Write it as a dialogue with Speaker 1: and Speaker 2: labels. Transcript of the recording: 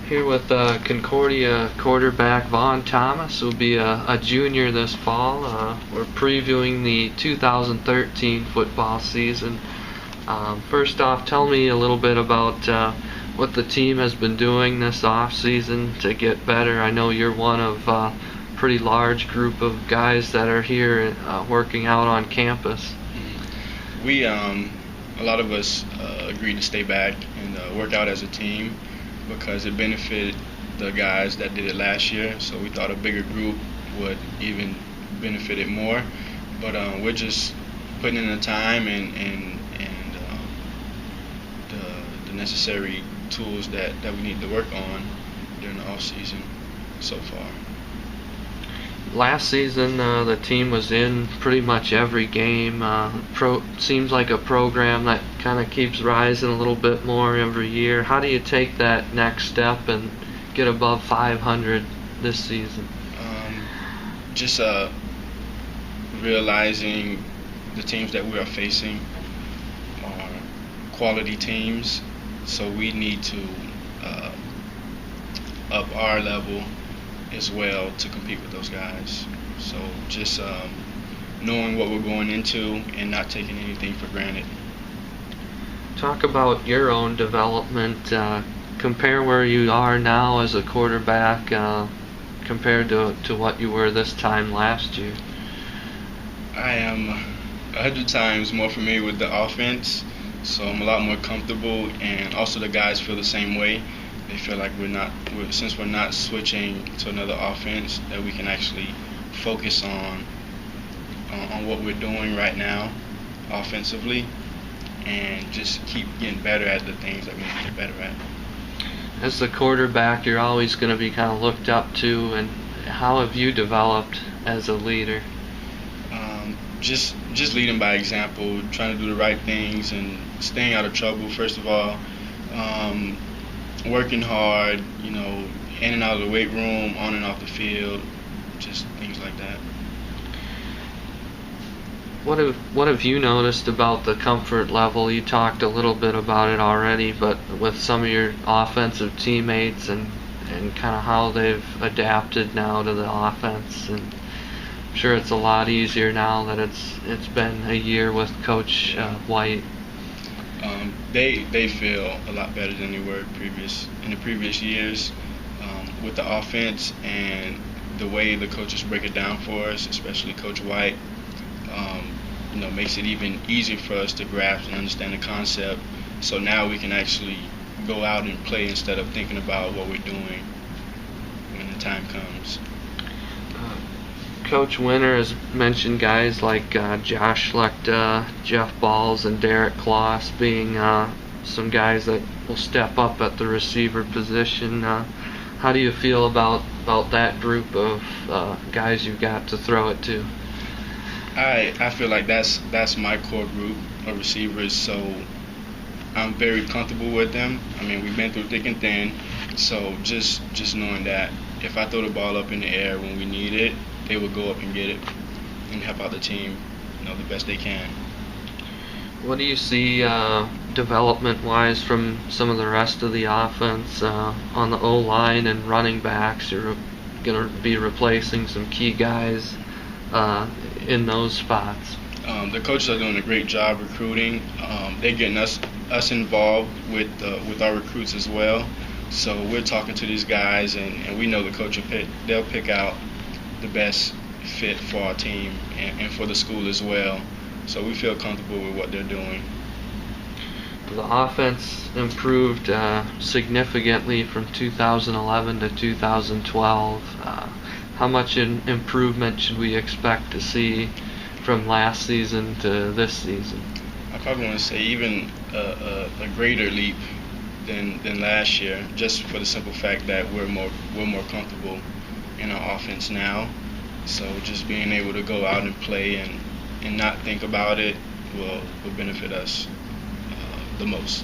Speaker 1: Here with Concordia quarterback Vaughn Thomas, who will be a junior this fall. We're previewing the 2013 football season. First off, tell me a little bit about what the team has been doing this off season to get better. I know you're one of a pretty large group of guys that are here working out on campus.
Speaker 2: A lot of us agreed to stay back and work out as a team because it benefited the guys that did it last year. So we thought a bigger group would even benefit it more. But we're just putting in the time and the necessary tools that we need to work on during the off season so far.
Speaker 1: Last season, the team was in pretty much every game. Seems like a program that kind of keeps rising a little bit more every year. How do you take that next step and get above 500 this season?
Speaker 2: Just realizing the teams that we are facing are quality teams, so we need to up our level as well to compete with those guys. So just knowing what we're going into and not taking anything for granted.
Speaker 1: Talk about your own development. Compare where you are now as a quarterback compared to what you were this time last year.
Speaker 2: I am 100 times more familiar with the offense, so I'm a lot more comfortable, and also the guys feel the same way. They feel like since we're not switching to another offense, that we can actually focus on what we're doing right now offensively and just keep getting better at the things that we need to get better at.
Speaker 1: As the quarterback, you're always going to be kind of looked up to, and how have you developed as a leader?
Speaker 2: Just leading by example, trying to do the right things and staying out of trouble, first of all. Working hard, in and out of the weight room, on and off the field, just things like that.
Speaker 1: What have you noticed about the comfort level? You talked a little bit about it already, but with some of your offensive teammates and kind of how they've adapted now to the offense, and I'm sure it's a lot easier now that it's been a year with Coach White.
Speaker 2: They feel a lot better than they were in the previous years with the offense and the way the coaches break it down for us, especially Coach White. Makes it even easier for us to grasp and understand the concept. So now we can actually go out and play instead of thinking about what we're doing when the time comes.
Speaker 1: Coach Winter has mentioned guys like Josh Schlechter, Jeff Balls, and Derek Kloss being some guys that will step up at the receiver position. How do you feel about that group of guys you've got to throw it to?
Speaker 2: I feel like that's my core group of receivers, so I'm very comfortable with them. I mean, we've been through thick and thin, so just knowing that if I throw the ball up in the air when we need it, they will go up and get it and help out the team, the best they can.
Speaker 1: What do you see development-wise from some of the rest of the offense on the O-line and running backs? You're going to be replacing some key guys in those spots.
Speaker 2: The coaches are doing a great job recruiting. They're getting us involved with our recruits as well. So we're talking to these guys, and we know the coach they'll pick out the best fit for our team and for the school as well. So we feel comfortable with what they're doing.
Speaker 1: The offense improved significantly from 2011 to 2012. How much improvement should we expect to see from last season to this season?
Speaker 2: I probably want to say even a greater leap than last year, just for the simple fact that we're more comfortable in our offense now. So just being able to go out and play and not think about it will benefit us the most.